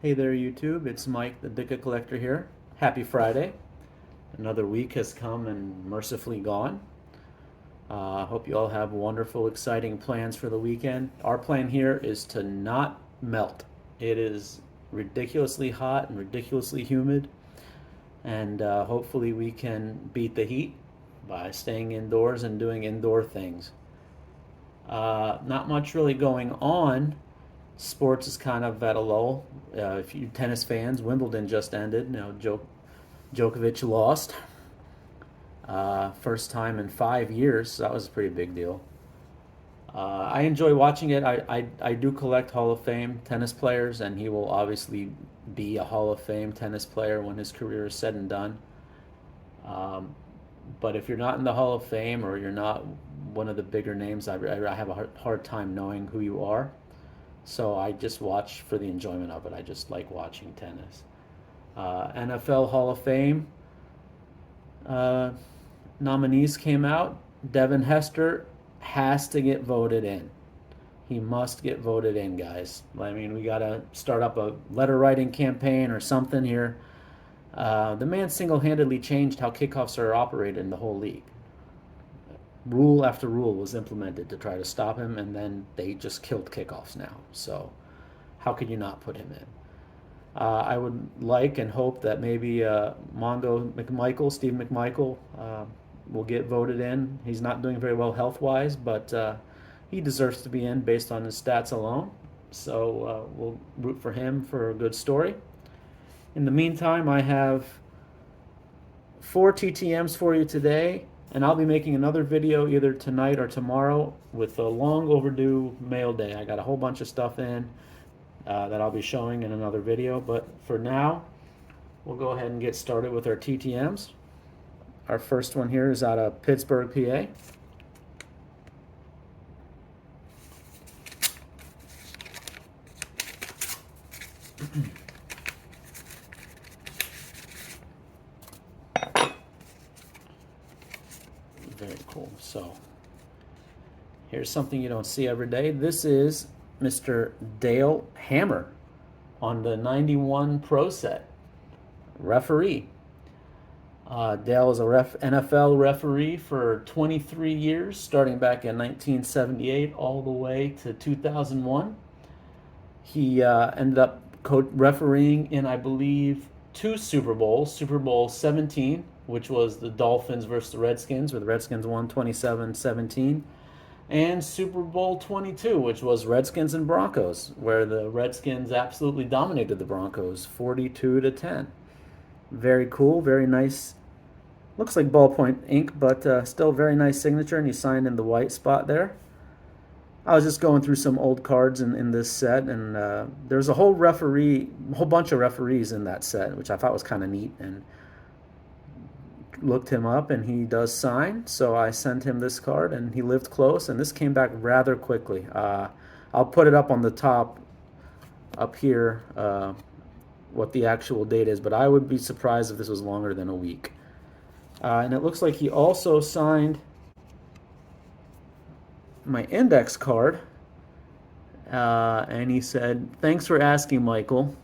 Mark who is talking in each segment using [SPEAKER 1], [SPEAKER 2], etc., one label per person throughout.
[SPEAKER 1] Hey there, YouTube. It's Mike, the Dicka Collector here. Happy Friday. Another week has come and mercifully gone. I hope you all have wonderful, exciting plans for the weekend. Our plan here is to not melt. It is ridiculously hot and ridiculously humid, and hopefully we can beat the heat by staying indoors and doing indoor things. Not much really going on. Sports is kind of at a lull. If you tennis fans, Wimbledon just ended. Djokovic lost. First time in 5 years. So that was a pretty big deal. I enjoy watching it. I do collect Hall of Fame tennis players, and he will obviously be a Hall of Fame tennis player when his career is said and done. Um, but if you're not in the Hall of Fame or you're not one of the bigger names, I have a hard time knowing who you are. So I just watch for the enjoyment of it. I just like watching tennis. NFL Hall of Fame uh, nominees came out. Devin Hester has to get voted in. He must get voted in, guys. I mean, we got to start up a letter writing campaign or something here. The man single-handedly changed how kickoffs are operated in the whole league. Rule after rule was implemented to try to stop him, and then they just killed kickoffs now. So how could you not put him in? I would like and hope that maybe Steve McMichael, will get voted in. He's not doing very well health-wise, but he deserves to be in based on his stats alone. So we'll root for him for a good story. In the meantime, I have 4 TTMs for you today, and I'll be making another video either tonight or tomorrow with a long overdue mail day. I got a whole bunch of stuff in that I'll be showing in another video, but for now, we'll go ahead and get started with our TTMs. Our first one here is out of Pittsburgh, PA. Very cool. So here's something you don't see every day. This is Mr. Dale Hammer on the 91 Pro Set. Referee. Dale is a NFL referee for 23 years, starting back in 1978 all the way to 2001. He ended up refereeing in, I believe, 2 Super Bowls. Super Bowl 17, which was the Dolphins versus the Redskins, where the Redskins won 27-17. And Super Bowl 22, which was Redskins and Broncos, where the Redskins absolutely dominated the Broncos 42-10. Very cool, very nice. Looks like ballpoint ink, but still very nice signature, and he signed in the white spot there. I was just going through some old cards in this set, and there's a whole bunch of referees in that set, which I thought was kind of neat, and looked him up, and he does sign. So I sent him this card, and he lived close, and this came back rather quickly. I'll put it up on the top up here, what the actual date is, but I would be surprised if this was longer than a week. And it looks like he also signed my index card, and he said, "Thanks for asking, Michael."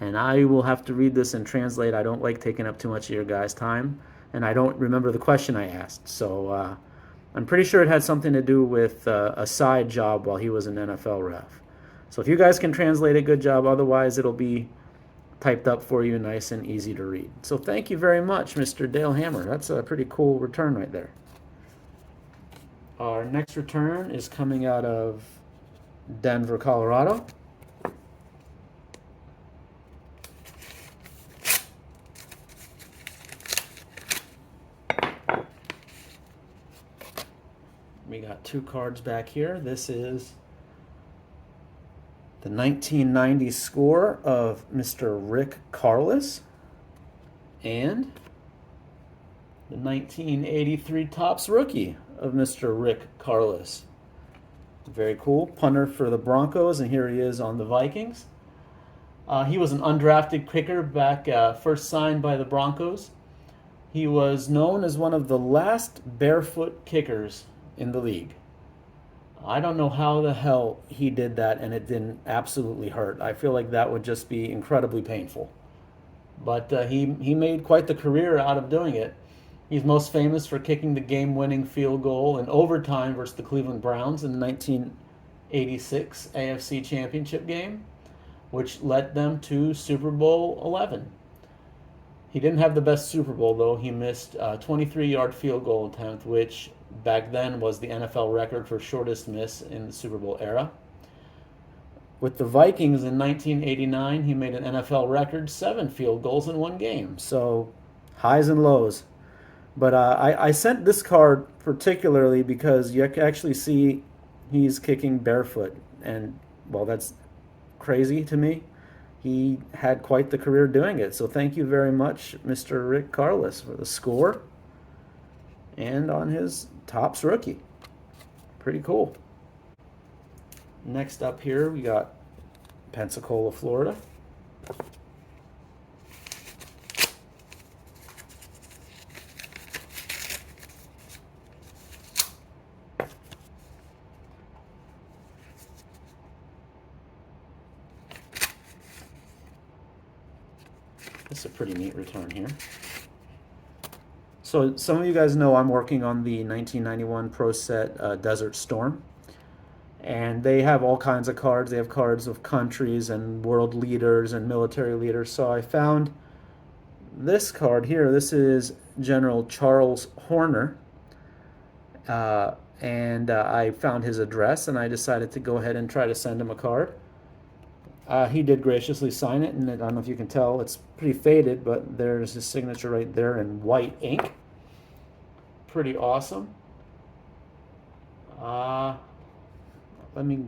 [SPEAKER 1] And I will have to read this and translate. I don't like taking up too much of your guys' time, and I don't remember the question I asked. So I'm pretty sure it had something to do with a side job while he was an NFL ref. So if you guys can translate it, good job. Otherwise, it'll be typed up for you, nice and easy to read. So thank you very much, Mr. Dale Hammer. That's a pretty cool return right there. Our next return is coming out of Denver, Colorado. We got 2 cards back here. This is the 1990 score of Mr. Rick Carlos and the 1983 Topps rookie of Mr. Rick Carlos. Very cool. Punter for the Broncos, and here he is on the Vikings. He was an undrafted kicker back, first signed by the Broncos. He was known as one of the last barefoot kickers in the league. I don't know how the hell he did that and it didn't absolutely hurt. I feel like that would just be incredibly painful. But he made quite the career out of doing it. He's most famous for kicking the game-winning field goal in overtime versus the Cleveland Browns in the 1986 AFC Championship game, which led them to Super Bowl 11. He didn't have the best Super Bowl, though. He missed a 23-yard field goal attempt, which back then was the NFL record for shortest miss in the Super Bowl era. With the Vikings in 1989, he made an NFL record 7 field goals in one game. So highs and lows. But I sent this card particularly because you actually see he's kicking barefoot. And, well, that's crazy to me. He had quite the career doing it. So thank you very much, Mr. Rick Carlos, for the score and on his Topps rookie. Pretty cool. Next up here, we got Pensacola, Florida. This is a pretty neat return here. So some of you guys know I'm working on the 1991 Pro Set Desert Storm. And they have all kinds of cards. They have cards of countries and world leaders and military leaders. So I found this card here. This is General Charles Horner. And I found his address and I decided to go ahead and try to send him a card. He did graciously sign it, and I don't know if you can tell, it's pretty faded, but there's his signature right there in white ink. Pretty awesome. Let me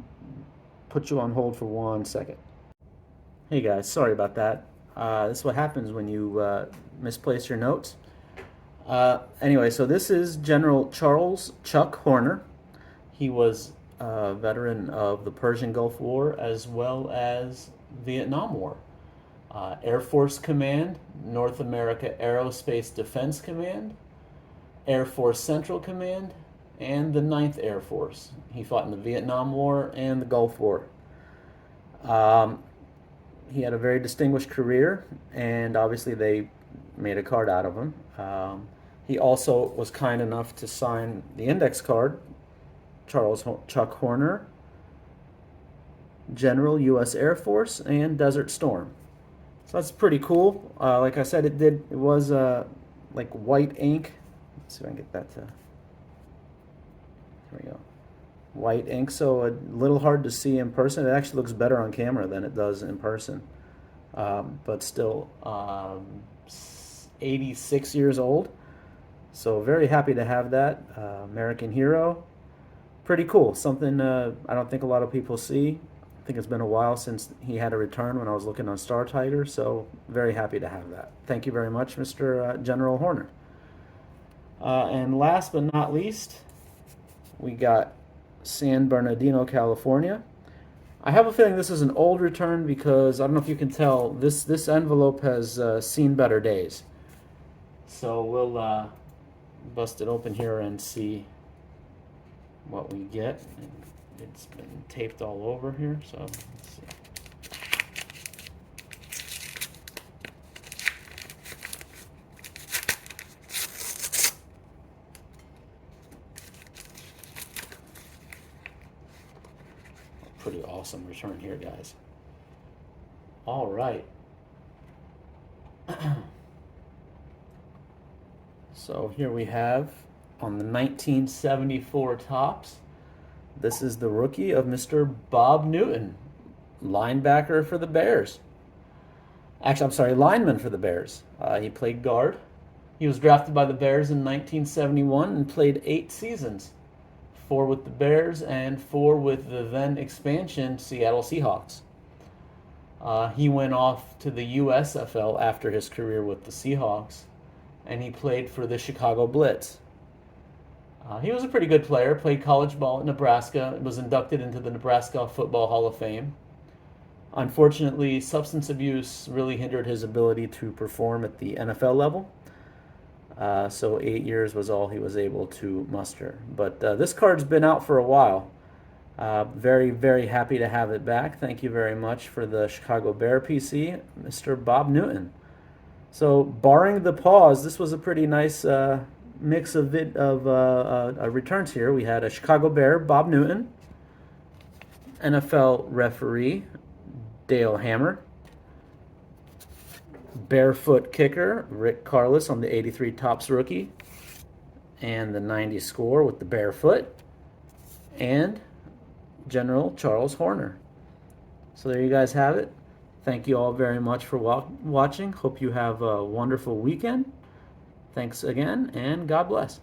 [SPEAKER 1] put you on hold for 1 second. Hey guys, sorry about that. This is what happens when you misplace your notes. Anyway, so this is General Charles Chuck Horner. He was a veteran of the Persian Gulf War as well as Vietnam War. Air Force Command, North America Aerospace Defense Command, Air Force Central Command, and the 9th Air Force. He fought in the Vietnam War and the Gulf War. He had a very distinguished career, and obviously they made a card out of him. He also was kind enough to sign the index card, Chuck Horner, General U.S. Air Force, and Desert Storm. So that's pretty cool. Like I said, it was like white ink. Let's see if I can get that to... There we go. White ink, so a little hard to see in person. It actually looks better on camera than it does in person. But still, 86 years old. So very happy to have that. American hero. Pretty cool. Something I don't think a lot of people see. I think it's been a while since he had a return when I was looking on Star Tiger. So very happy to have that. Thank you very much, Mr. General Horner. And last but not least, we got San Bernardino, California. I have a feeling this is an old return because I don't know if you can tell, this envelope has seen better days. So we'll bust it open here and see what we get. It's been taped all over here, so let's see. Pretty awesome return here, guys. All right. So here we have on the 1974 Topps. This is the rookie of Mr. Bob Newton, linebacker for the Bears. Actually, I'm sorry, lineman for the Bears. He played guard. He was drafted by the Bears in 1971 and played 8 seasons. 4 with the Bears and 4 with the then expansion Seattle Seahawks. He went off to the USFL after his career with the Seahawks, and he played for the Chicago Blitz. He was a pretty good player, played college ball at Nebraska, was inducted into the Nebraska Football Hall of Fame. Unfortunately, substance abuse really hindered his ability to perform at the NFL level. So 8 years was all he was able to muster. But this card's been out for a while. Very, very happy to have it back. Thank you very much for the Chicago Bear PC, Mr. Bob Newton. So, barring the pause, this was a pretty nice mix of returns here. We had a Chicago Bear, Bob Newton, NFL referee, Dale Hammer, barefoot kicker, Rick Carlos on the 83 Topps rookie, and the 90 score with the barefoot, and General Charles Horner. So there you guys have it. Thank you all very much for watching. Hope you have a wonderful weekend. Thanks again, and God bless.